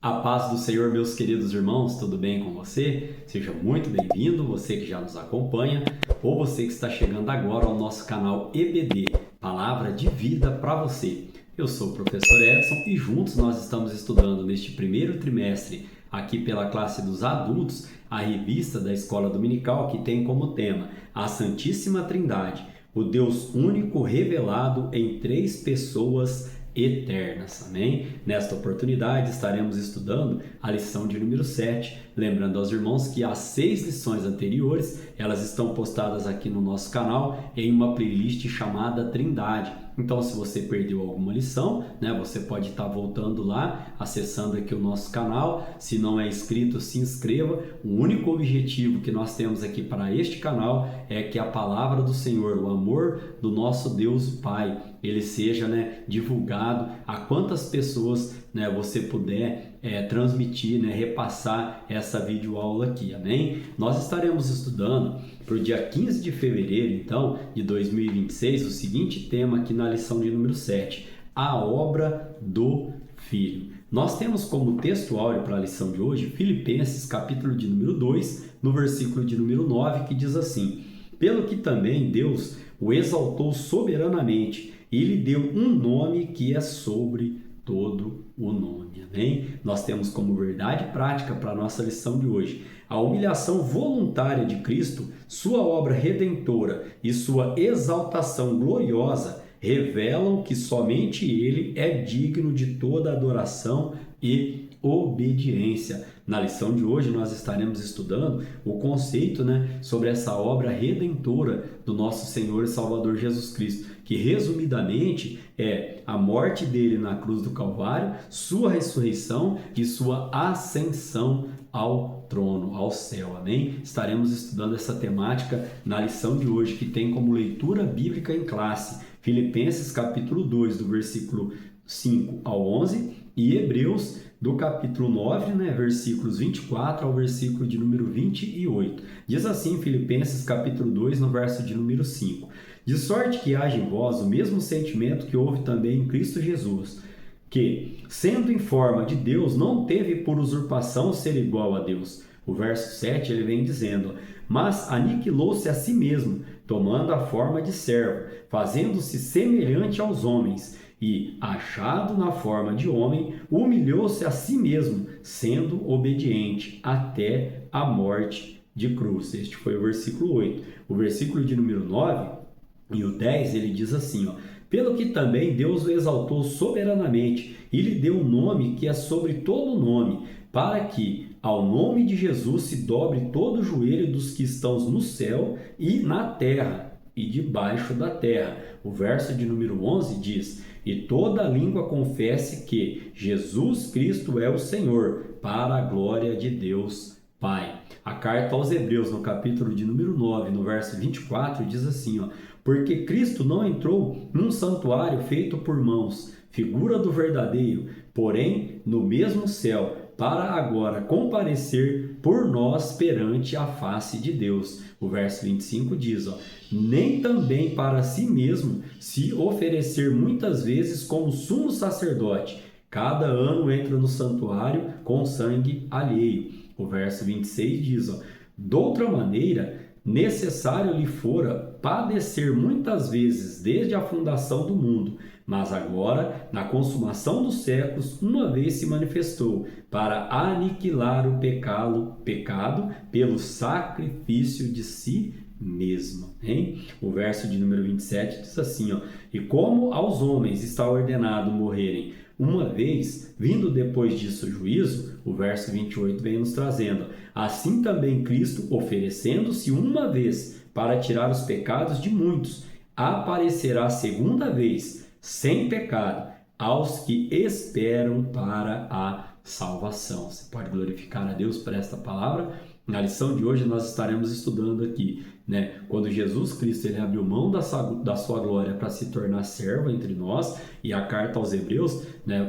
A paz do Senhor, meus queridos irmãos, tudo bem com você? Seja muito bem-vindo, você que já nos acompanha ou você que está chegando agora ao nosso canal EBD, Palavra de Vida para você. Eu sou o professor Edson e juntos nós estamos estudando neste primeiro trimestre, aqui pela classe dos adultos, a revista da Escola Dominical que tem como tema a Santíssima Trindade, o Deus único revelado em três pessoas eternas, amém? Nesta oportunidade estaremos estudando a lição de número 7, lembrando aos irmãos que as 6 lições anteriores, elas estão postadas aqui no nosso canal em uma playlist chamada Trindade. Então, se você perdeu alguma lição, você pode estar voltando lá, acessando aqui o nosso canal. Se não é inscrito, se inscreva. O único objetivo que nós temos aqui para este canal é que a palavra do Senhor, o amor do nosso Deus Pai, ele seja divulgado a quantas pessoas você puder transmitir, repassar essa videoaula aqui, amém? Nós estaremos estudando para o dia 15 de fevereiro, então, de 2026, o seguinte tema aqui na lição de número 7, a obra do Filho. Nós temos como texto áureo para a lição de hoje, Filipenses, capítulo de número 2, no versículo de número 9, que diz assim: pelo que também Deus o exaltou soberanamente e lhe deu um nome que é sobre todo o nome, amém? Nós temos como verdade prática para a nossa lição de hoje a humilhação voluntária de Cristo, sua obra redentora e sua exaltação gloriosa revelam que somente Ele é digno de toda adoração e obediência. Na lição de hoje nós estaremos estudando o conceito sobre essa obra redentora do nosso Senhor e Salvador Jesus Cristo, que resumidamente é a morte dele na cruz do Calvário, sua ressurreição e sua ascensão ao trono, ao céu, amém? Estaremos estudando essa temática na lição de hoje, que tem como leitura bíblica em classe Filipenses capítulo 2, do versículo 5 ao 11 e Hebreus do capítulo 9, versículos 24 ao versículo de número 28. Diz assim Filipenses capítulo 2, no verso de número 5. De sorte que haja em vós o mesmo sentimento que houve também em Cristo Jesus, que, sendo em forma de Deus, não teve por usurpação ser igual a Deus. O verso 7 ele vem dizendo: mas aniquilou-se a si mesmo, tomando a forma de servo, fazendo-se semelhante aos homens, e, achado na forma de homem, humilhou-se a si mesmo, sendo obediente até a morte de cruz. Este foi o versículo 8. O versículo de número 9 e o 10, ele diz assim, pelo que também Deus o exaltou soberanamente e lhe deu um nome que é sobre todo nome, para que ao nome de Jesus se dobre todo o joelho dos que estão no céu e na terra e debaixo da terra. O verso de número 11 diz: e toda língua confesse que Jesus Cristo é o Senhor, para a glória de Deus Pai. A carta aos Hebreus, no capítulo de número 9, no verso 24, diz assim, porque Cristo não entrou num santuário feito por mãos, figura do verdadeiro, porém no mesmo céu, para agora comparecer por nós perante a face de Deus. O verso 25 diz, nem também para si mesmo se oferecer muitas vezes como sumo sacerdote, cada ano entra no santuário com sangue alheio. O verso 26 diz, doutra maneira, necessário lhe fora padecer muitas vezes desde a fundação do mundo, mas agora, na consumação dos séculos, uma vez se manifestou para aniquilar o pecado pelo sacrifício de si mesmo. Hein? O verso de número 27 diz assim, e como aos homens está ordenado morrerem uma vez, vindo depois disso o juízo, o verso 28 vem nos trazendo, assim também Cristo, oferecendo-se uma vez para tirar os pecados de muitos, aparecerá segunda vez, sem pecado, aos que esperam para a salvação. Você pode glorificar a Deus por esta palavra? Na lição de hoje nós estaremos estudando aqui, quando Jesus Cristo ele abriu mão da sua glória para se tornar servo entre nós, e a carta aos Hebreus,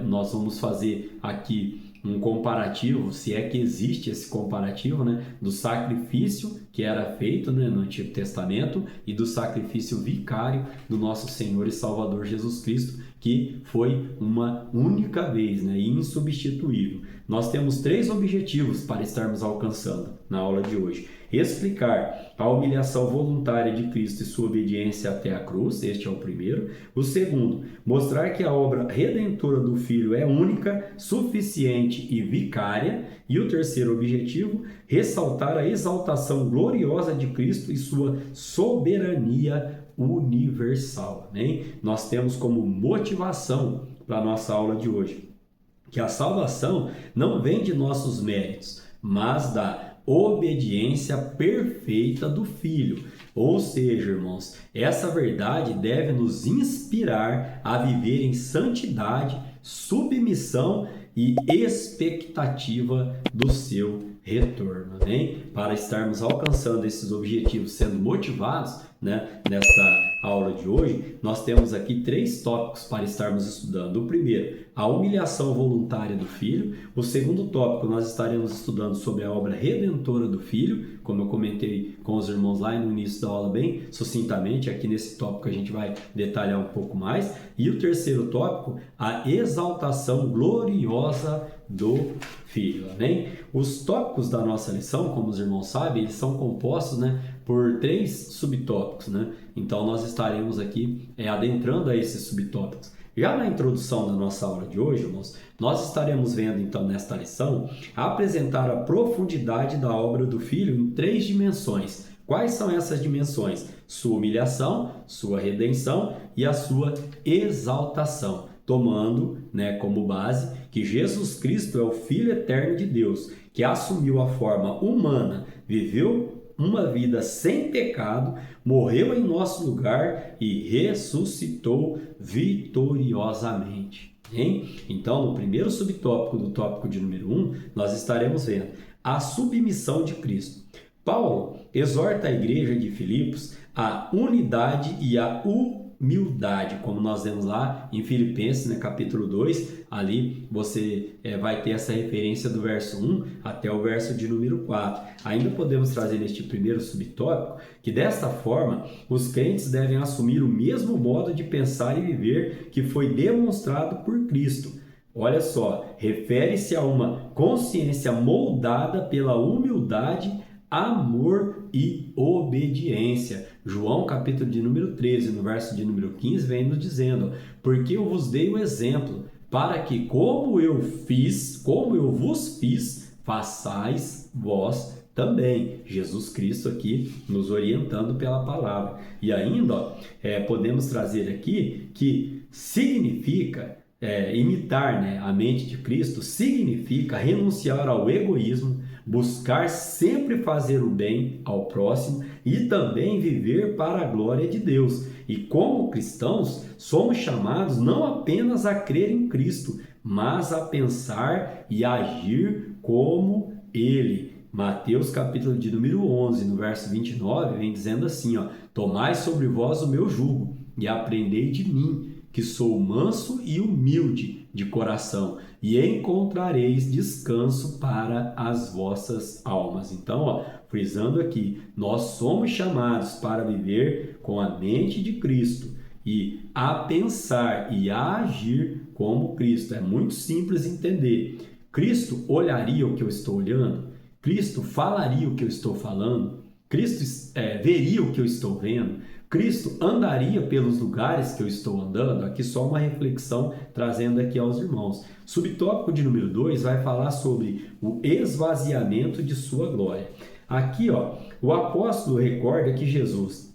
nós vamos fazer aqui um comparativo, se é que existe esse comparativo, do sacrifício que era feito no Antigo Testamento e do sacrifício vicário do nosso Senhor e Salvador Jesus Cristo, que foi uma única vez, né, insubstituível. Nós temos 3 objetivos para estarmos alcançando na aula de hoje. Explicar a humilhação voluntária de Cristo e sua obediência até a cruz, este é o primeiro. O segundo, mostrar que a obra redentora do Filho é única, suficiente e vicária. E o terceiro objetivo, ressaltar a exaltação gloriosa de Cristo e sua soberania universal. Amém? Nós temos como motivação para a nossa aula de hoje que a salvação não vem de nossos méritos, mas da obediência perfeita do Filho. Ou seja, irmãos, essa verdade deve nos inspirar a viver em santidade, submissão e expectativa do seu retorno, amém? Para estarmos alcançando esses objetivos, sendo motivados, né, nessa aula de hoje, nós temos aqui 3 tópicos para estarmos estudando. O primeiro, a humilhação voluntária do Filho. O segundo tópico, nós estaremos estudando sobre a obra redentora do Filho, como eu comentei com os irmãos lá no início da aula bem sucintamente. Aqui nesse tópico a gente vai detalhar um pouco mais. E o terceiro tópico, a exaltação gloriosa do Filho, amém? Os tópicos da nossa lição, como os irmãos sabem, eles são compostos, né, por 3 subtópicos, né? Então nós estaremos aqui adentrando a esses subtópicos. Já na introdução da nossa aula de hoje, irmãos, nós estaremos vendo então nesta lição apresentar a profundidade da obra do Filho em 3 dimensões. Quais são essas dimensões? Sua humilhação, sua redenção e a sua exaltação, tomando, né, como base que Jesus Cristo é o Filho eterno de Deus, que assumiu a forma humana, viveu uma vida sem pecado, morreu em nosso lugar e ressuscitou vitoriosamente. Hein? Então, no primeiro subtópico do tópico de número 1, nós estaremos vendo a submissão de Cristo. Paulo exorta a igreja de Filipos à unidade e à humildade, como nós vemos lá em Filipenses, né, capítulo 2, ali você vai ter essa referência do verso 1 até o verso de número 4. Ainda podemos trazer neste primeiro subtópico que desta forma os crentes devem assumir o mesmo modo de pensar e viver que foi demonstrado por Cristo. Olha só, refere-se a uma consciência moldada pela humildade, amor e obediência. João, capítulo de número 13, no verso de número 15, vem nos dizendo: porque eu vos dei o exemplo, para que como eu vos fiz, façais vós também. Jesus Cristo aqui nos orientando pela palavra. E ainda, podemos trazer aqui que significa imitar, né, a mente de Cristo, significa renunciar ao egoísmo, buscar sempre fazer o bem ao próximo e também viver para a glória de Deus. E como cristãos, somos chamados não apenas a crer em Cristo, mas a pensar e agir como Ele. Mateus capítulo de número 11, no verso 29, vem dizendo assim, ó: tomai sobre vós o meu jugo e aprendei de mim, que sou manso e humilde de coração, e encontrareis descanso para as vossas almas. Então, ó, frisando aqui, nós somos chamados para viver com a mente de Cristo e a pensar e a agir como Cristo. É muito simples entender. Cristo olharia o que eu estou olhando? Cristo falaria o que eu estou falando? Cristo veria o que eu estou vendo? Cristo andaria pelos lugares que eu estou andando? Aqui só uma reflexão trazendo aqui aos irmãos. Subtópico de número 2 vai falar sobre o esvaziamento de sua glória. Aqui, ó, o apóstolo recorda que Jesus,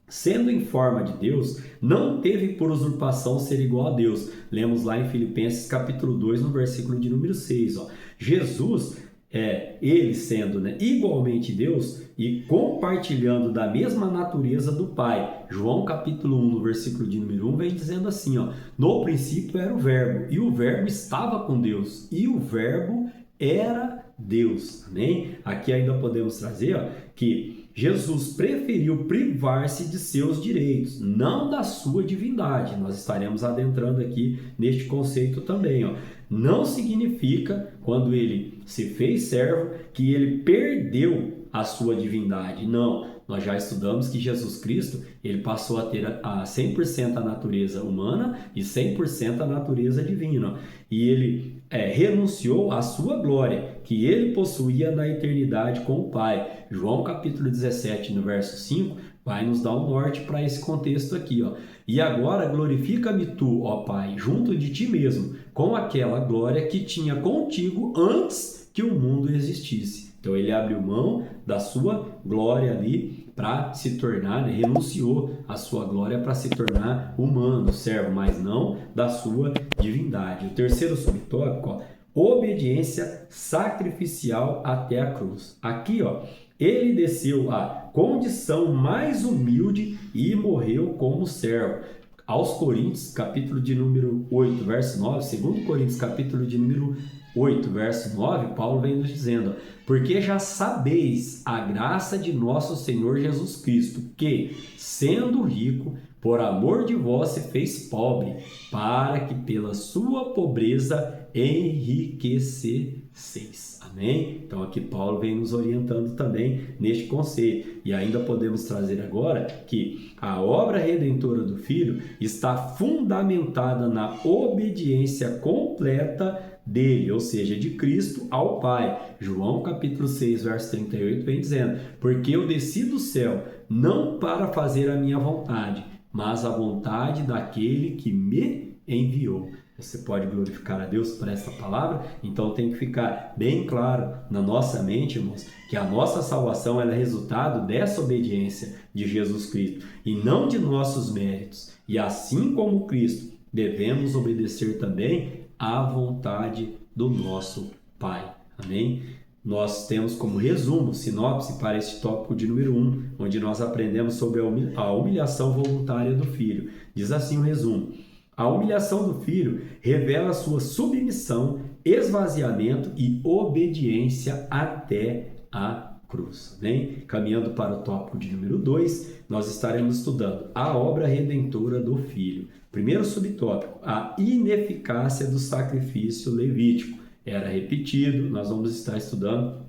sendo em forma de Deus, não teve por usurpação ser igual a Deus. Lemos lá em Filipenses capítulo 2, no versículo de número 6. Ó. Jesus, ele sendo, né, igualmente Deus e compartilhando da mesma natureza do Pai. João capítulo 1, no versículo de número 1, vem dizendo assim, ó: no princípio era o Verbo, e o Verbo estava com Deus, e o Verbo era Deus. Amém? Aqui ainda podemos trazer, ó, que Jesus preferiu privar-se de seus direitos, não da sua divindade. Nós estaremos adentrando aqui neste conceito também, ó. Não significa, quando ele se fez servo, que ele perdeu a sua divindade. Não, nós já estudamos que Jesus Cristo, ele passou a ter a 100% a natureza humana e 100% a natureza divina. E ele renunciou à sua glória, que ele possuía na eternidade com o Pai. João capítulo 17, no verso 5, vai nos dar um norte para esse contexto aqui, ó. E agora glorifica-me tu, ó Pai, junto de ti mesmo, com aquela glória que tinha contigo antes que o mundo existisse. Então ele abriu mão da sua glória ali para se tornar, renunciou à sua glória para se tornar humano, servo, mas não da sua divindade. O terceiro subtópico, obediência sacrificial até a cruz. Aqui, ó, ele desceu à condição mais humilde e morreu como servo. Aos Coríntios, capítulo de número 8, verso 9, 2 Coríntios, capítulo de número 8, verso 9, Paulo vem nos dizendo: porque já sabeis a graça de nosso Senhor Jesus Cristo, que, sendo rico, por amor de vós se fez pobre, para que pela sua pobreza enriquecesseis. Amém? Então aqui Paulo vem nos orientando também neste conceito. E ainda podemos trazer agora que a obra redentora do Filho está fundamentada na obediência completa dele, ou seja, de Cristo ao Pai. João capítulo 6, verso 38 vem dizendo: porque eu desci do céu não para fazer a minha vontade, mas a vontade daquele que me enviou. Você pode glorificar a Deus por essa palavra? Então tem que ficar bem claro na nossa mente, irmãos, que a nossa salvação ela é resultado dessa obediência de Jesus Cristo e não de nossos méritos. E assim como Cristo, devemos obedecer também à vontade do nosso Pai. Amém? Nós temos como resumo, sinopse para este tópico de número 1, onde nós aprendemos sobre a humilhação voluntária do Filho. Diz assim o resumo: a humilhação do Filho revela sua submissão, esvaziamento e obediência até a cruz. Amém? Caminhando para o tópico de número 2, nós estaremos estudando a obra redentora do Filho. Primeiro subtópico, a ineficácia do sacrifício levítico. Era repetido, nós vamos estar estudando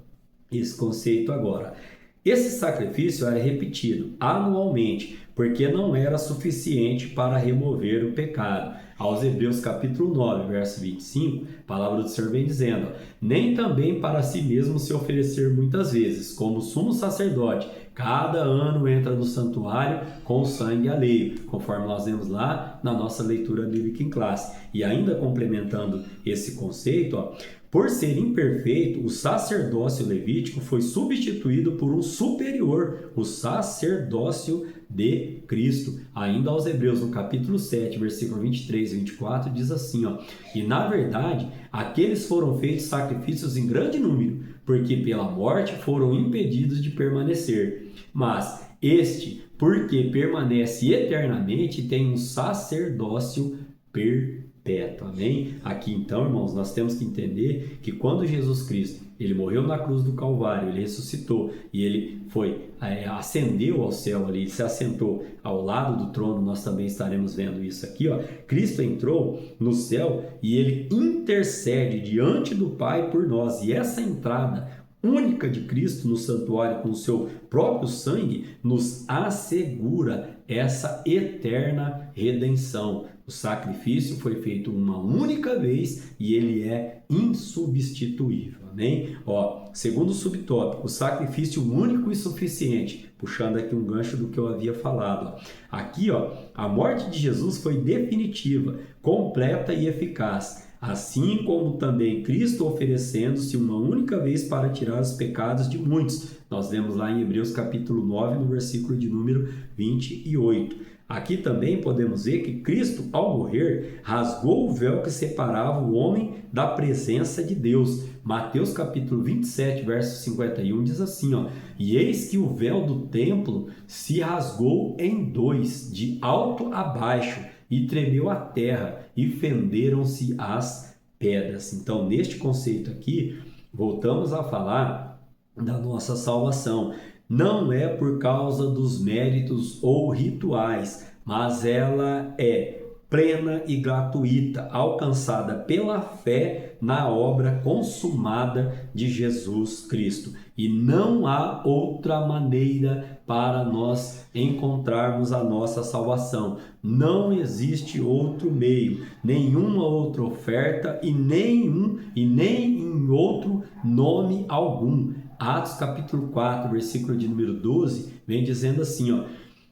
esse conceito agora. Esse sacrifício era repetido anualmente, porque não era suficiente para remover o pecado. Aos Hebreus capítulo 9, verso 25, a palavra do Senhor vem dizendo: nem também para si mesmo se oferecer muitas vezes, como sumo sacerdote, cada ano entra no santuário com sangue alheio, conforme nós vemos lá na nossa leitura bíblica em classe. E ainda complementando esse conceito, ó, por ser imperfeito, o sacerdócio levítico foi substituído por um superior, o sacerdócio de Cristo. Ainda aos Hebreus, no capítulo 7, versículo 23 e 24, diz assim, ó: e na verdade, aqueles foram feitos sacrifícios em grande número, porque pela morte foram impedidos de permanecer. Mas este, porque permanece eternamente, tem um sacerdócio perpétuo. Amém? Aqui então, irmãos, nós temos que entender que quando Jesus Cristo ele morreu na cruz do Calvário, ele ressuscitou e ele ascendeu ao céu ali, se assentou ao lado do trono. Nós também estaremos vendo isso aqui, ó. Cristo entrou no céu e ele intercede diante do Pai por nós, e essa entrada única de Cristo no santuário com o seu próprio sangue nos assegura essa eterna redenção. O sacrifício foi feito uma única vez e ele é insubstituível. Amém? Ó, segundo subtópico, o sacrifício único e suficiente. Puxando aqui um gancho do que eu havia falado. Ó. Aqui, ó, a morte de Jesus foi definitiva, completa e eficaz. Assim como também Cristo oferecendo-se uma única vez para tirar os pecados de muitos. Nós vemos lá em Hebreus capítulo 9, no versículo de número 28. Aqui também podemos ver que Cristo, ao morrer, rasgou o véu que separava o homem da presença de Deus. Mateus capítulo 27, verso 51 diz assim, ó: e eis que o véu do templo se rasgou em dois, de alto a baixo, e tremeu a terra, e fenderam-se as pedras. Então, neste conceito aqui, voltamos a falar da nossa salvação. Não é por causa dos méritos ou rituais, mas ela é plena e gratuita, alcançada pela fé na obra consumada de Jesus Cristo. E não há outra maneira para nós encontrarmos a nossa salvação. Não existe outro meio, nenhuma outra oferta e nem em outro nome algum. Atos capítulo 4, versículo de número 12, vem dizendo assim, ó: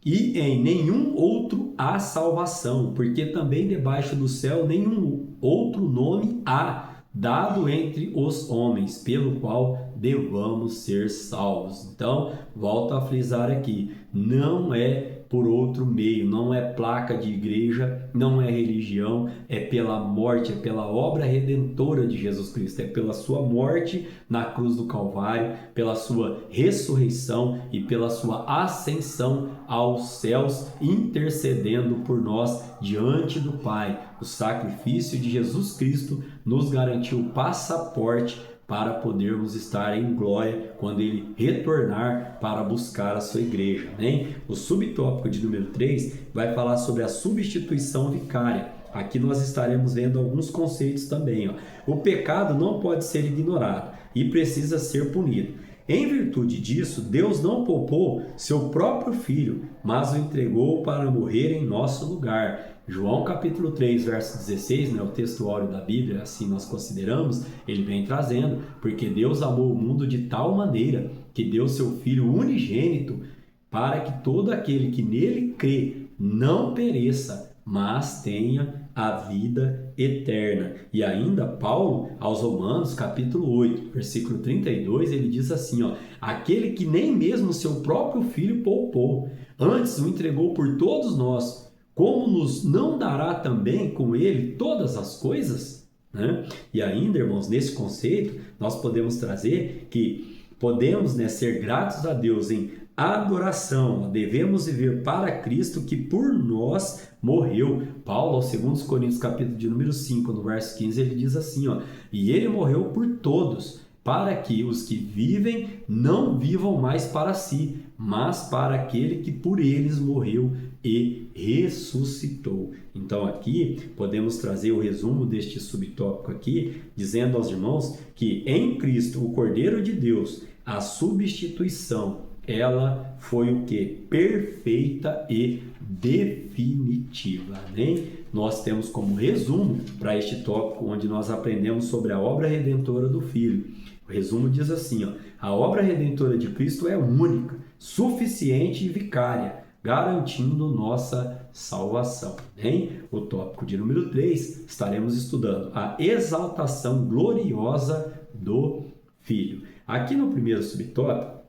e em nenhum outro há salvação, porque também debaixo do céu nenhum outro nome há dado entre os homens, pelo qual devamos ser salvos. Então, volto a frisar aqui, não é por outro meio, não é placa de igreja, não é religião, é pela morte, é pela obra redentora de Jesus Cristo, é pela sua morte na cruz do Calvário, pela sua ressurreição e pela sua ascensão aos céus, intercedendo por nós diante do Pai. O sacrifício de Jesus Cristo nos garantiu o passaporte para podermos estar em glória quando ele retornar para buscar a sua igreja. Amém? O subtópico de número 3 vai falar sobre a substituição vicária. Aqui nós estaremos vendo alguns conceitos também. O pecado não pode ser ignorado e precisa ser punido. Em virtude disso, Deus não poupou seu próprio Filho, mas o entregou para morrer em nosso lugar. João capítulo 3, verso 16, o texto áureo da Bíblia, assim nós consideramos, ele vem trazendo, porque Deus amou o mundo de tal maneira que deu seu Filho unigênito para que todo aquele que nele crê não pereça, mas tenha a vida eterna. E ainda Paulo, aos Romanos, capítulo 8, versículo 32, ele diz assim, aquele que nem mesmo seu próprio Filho poupou, antes o entregou por todos nós, como nos não dará também com ele todas as coisas? E ainda, irmãos, nesse conceito, nós podemos trazer que podemos ser gratos a Deus em adoração, devemos viver para Cristo que por nós morreu. Paulo, aos 2 Coríntios, capítulo de número 5, no verso 15, ele diz assim, e ele morreu por todos, para que os que vivem não vivam mais para si, mas para aquele que por eles morreu e ressuscitou. Então aqui podemos trazer o resumo deste subtópico aqui, dizendo aos irmãos que em Cristo, o Cordeiro de Deus, a substituição, ela foi o que? Perfeita e definitiva. Amém? Nós temos como resumo para este tópico, onde nós aprendemos sobre a obra redentora do Filho. O resumo diz assim, a obra redentora de Cristo é única, suficiente e vicária, garantindo nossa salvação. Amém? O tópico de número 3, estaremos estudando a exaltação gloriosa do Filho. Aqui no primeiro subtópico,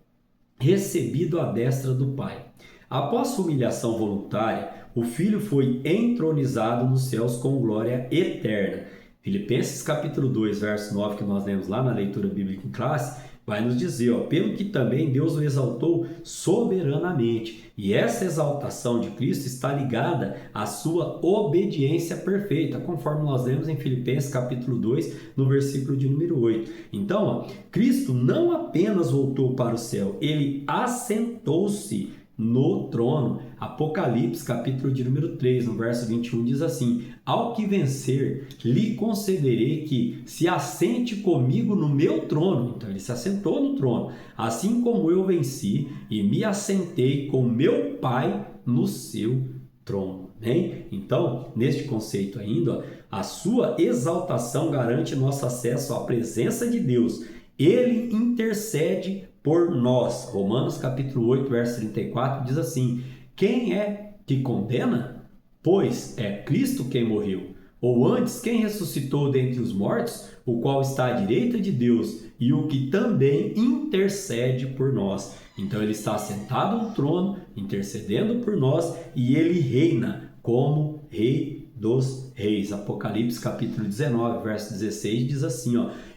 recebido à destra do Pai. Após sua humilhação voluntária, o Filho foi entronizado nos céus com glória eterna. Filipenses capítulo 2, verso 9, que nós lemos lá na leitura bíblica em classe, vai nos dizer, pelo que também Deus o exaltou soberanamente. E essa exaltação de Cristo está ligada à sua obediência perfeita, conforme nós lemos em Filipenses capítulo 2, no versículo de número 8. Então, Cristo não apenas voltou para o céu, ele assentou-se no trono. Apocalipse, capítulo de número 3, no verso 21, diz assim, ao que vencer, lhe concederei que se assente comigo no meu trono. Então, ele se assentou no trono, assim como eu venci e me assentei com meu Pai no seu trono. Bem? Então, neste conceito ainda, a sua exaltação garante nosso acesso à presença de Deus. Ele intercede por nós. Romanos capítulo 8, verso 34 diz assim, quem é que condena? Pois é Cristo quem morreu, ou antes quem ressuscitou dentre os mortos, o qual está à direita de Deus e o que também intercede por nós. Então ele está sentado no trono, intercedendo por nós, e ele reina como Rei dos Reis. Apocalipse capítulo 19, verso 16 diz assim,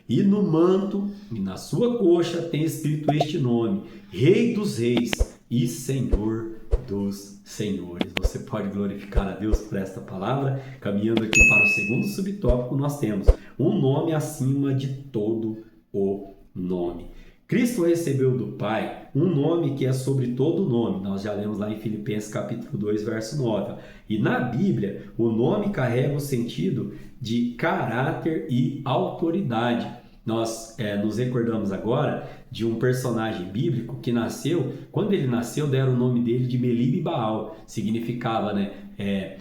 e no manto e na sua coxa tem escrito este nome, Rei dos Reis e Senhor dos Senhores. Você pode glorificar a Deus por esta palavra. Caminhando aqui para o segundo subtópico, nós temos um nome acima de todo o nome. Cristo recebeu do Pai um nome que é sobre todo nome. Nós já lemos lá em Filipenses capítulo 2, verso 9. E na Bíblia, o nome carrega o sentido de caráter e autoridade. Nós nos recordamos agora de um personagem bíblico que nasceu, quando ele nasceu, deram o nome dele de Melib Baal, significava,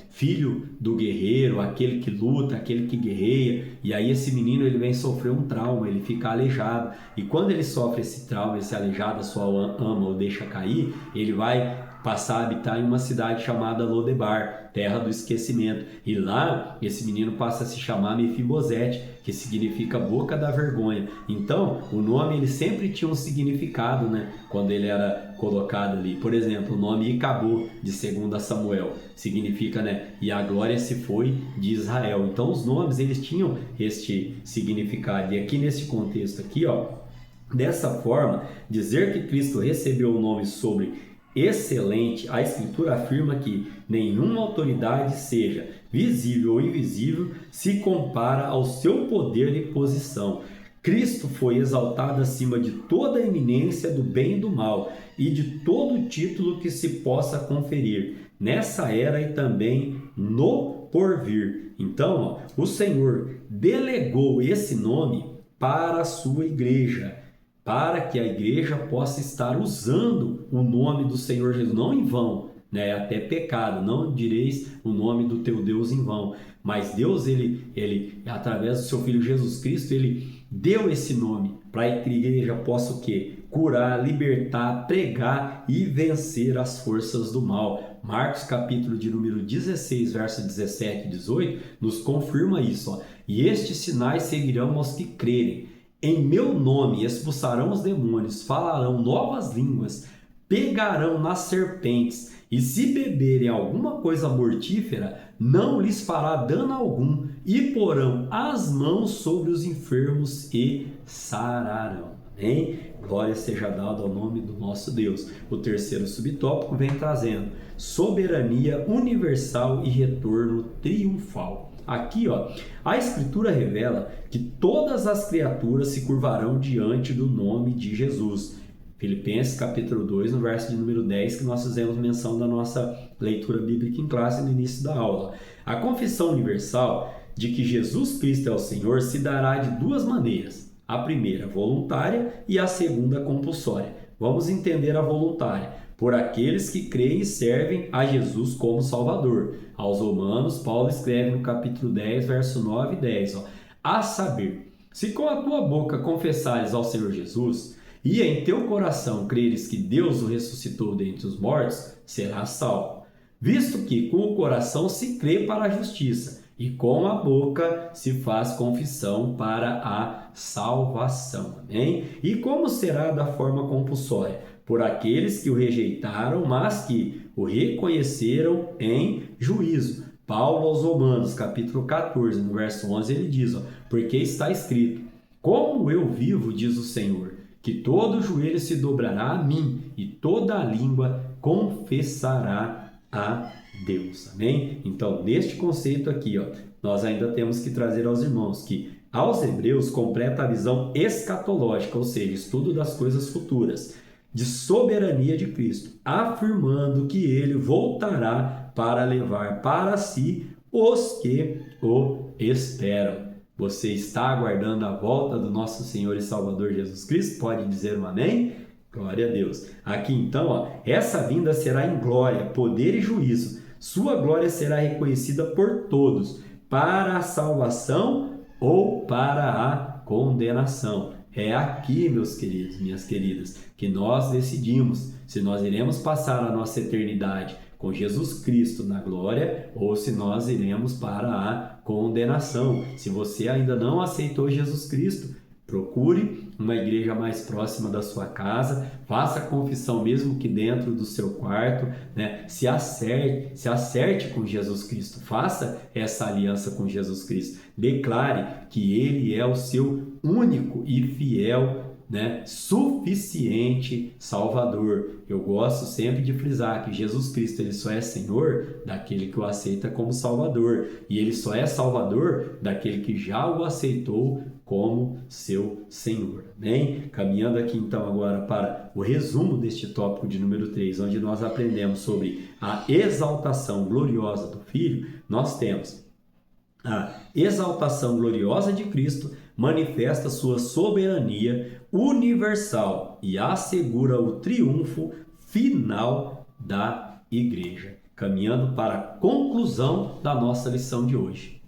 filho do guerreiro, aquele que luta, aquele que guerreia. E aí esse menino ele vem sofrer um trauma, ele fica aleijado, e quando ele sofre esse trauma, esse aleijado, a sua ama o deixa cair, ele vai passar a habitar em uma cidade chamada Lodebar, terra do esquecimento. E lá, esse menino passa a se chamar Mefibosete, que significa boca da vergonha. Então, o nome ele sempre tinha um significado, quando ele era colocado ali. Por exemplo, o nome Icabô, de 2 Samuel, significa, e a glória se foi de Israel. Então, os nomes, eles tinham este significado. E aqui nesse contexto aqui, dessa forma, dizer que Cristo recebeu o nome sobre excelente, a Escritura afirma que nenhuma autoridade, seja visível ou invisível, se compara ao seu poder e posição. Cristo foi exaltado acima de toda a eminência do bem e do mal e de todo título que se possa conferir, nessa era e também no porvir. Então, o Senhor delegou esse nome para a sua igreja, para que a igreja possa estar usando o nome do Senhor Jesus, não em vão, até pecado, não direis o nome do teu Deus em vão, mas Deus, ele através do seu Filho Jesus Cristo, ele deu esse nome para que a igreja possa o quê? Curar, libertar, pregar e vencer as forças do mal. Marcos capítulo de número 16, verso 17 e 18, nos confirma isso. E estes sinais seguirão aos que crerem. Em meu nome expulsarão os demônios, falarão novas línguas, pegarão nas serpentes, e se beberem alguma coisa mortífera, não lhes fará dano algum, e porão as mãos sobre os enfermos e sararão. Amém? Glória seja dada ao nome do nosso Deus. O terceiro subtópico vem trazendo soberania universal e retorno triunfal. Aqui, a Escritura revela que todas as criaturas se curvarão diante do nome de Jesus. Filipenses capítulo 2, no verso de número 10, que nós fizemos menção da nossa leitura bíblica em classe no início da aula. A confissão universal de que Jesus Cristo é o Senhor se dará de duas maneiras. A primeira, voluntária, e a segunda, compulsória. Vamos entender a voluntária. Por aqueles que creem e servem a Jesus como Salvador. Aos Romanos, Paulo escreve no capítulo 10, verso 9 e 10, a saber, se com a tua boca confessares ao Senhor Jesus, e em teu coração creres que Deus o ressuscitou dentre os mortos, serás salvo. Visto que com o coração se crê para a justiça, e com a boca se faz confissão para a salvação. Amém? E como será da forma compulsória? Por aqueles que o rejeitaram, mas que o reconheceram em juízo. Paulo aos Romanos, capítulo 14, no verso 11, ele diz, porque está escrito, como eu vivo, diz o Senhor, que todo joelho se dobrará a mim e toda a língua confessará a Deus. Amém? Então, neste conceito aqui, nós ainda temos que trazer aos irmãos que aos hebreus completa a visão escatológica, ou seja, estudo das coisas futuras, de soberania de Cristo, afirmando que ele voltará para levar para si os que o esperam. Você está aguardando a volta do nosso Senhor e Salvador Jesus Cristo? Pode dizer um amém? Glória a Deus. Aqui então, essa vinda será em glória, poder e juízo. Sua glória será reconhecida por todos, para a salvação ou para a condenação. É aqui, meus queridos, minhas queridas, que nós decidimos se nós iremos passar a nossa eternidade com Jesus Cristo na glória ou se nós iremos para a condenação. Se você ainda não aceitou Jesus Cristo, procure uma igreja mais próxima da sua casa, faça a confissão mesmo que dentro do seu quarto, se acerte com Jesus Cristo, faça essa aliança com Jesus Cristo, declare que Ele é o seu único e fiel, suficiente Salvador. Eu gosto sempre de frisar que Jesus Cristo ele só é Senhor daquele que o aceita como Salvador, e Ele só é Salvador daquele que já o aceitou como seu Senhor. Amém? Caminhando aqui então agora para o resumo deste tópico de número 3, onde nós aprendemos sobre a exaltação gloriosa do Filho, nós temos a exaltação gloriosa de Cristo manifesta sua soberania universal e assegura o triunfo final da igreja. Caminhando para a conclusão da nossa lição de hoje.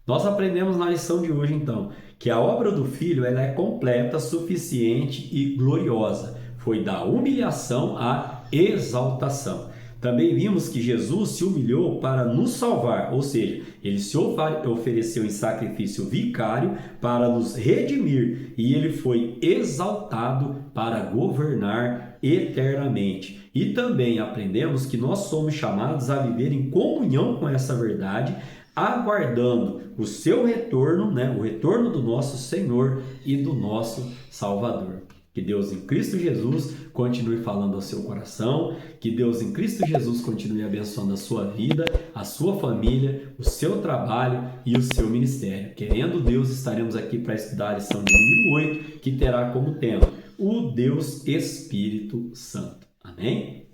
Nós aprendemos na lição de hoje, então, que a obra do Filho ela é completa, suficiente e gloriosa. Foi da humilhação à exaltação. Também vimos que Jesus se humilhou para nos salvar, ou seja, ele se ofereceu em sacrifício vicário para nos redimir e ele foi exaltado para governar eternamente. E também aprendemos que nós somos chamados a viver em comunhão com essa verdade, aguardando o seu retorno, o retorno do nosso Senhor e do nosso Salvador. Que Deus em Cristo Jesus continue falando ao seu coração, que Deus em Cristo Jesus continue abençoando a sua vida, a sua família, o seu trabalho e o seu ministério. Querendo Deus, estaremos aqui para estudar a lição de número 8, que terá como tema o Deus Espírito Santo. Amém?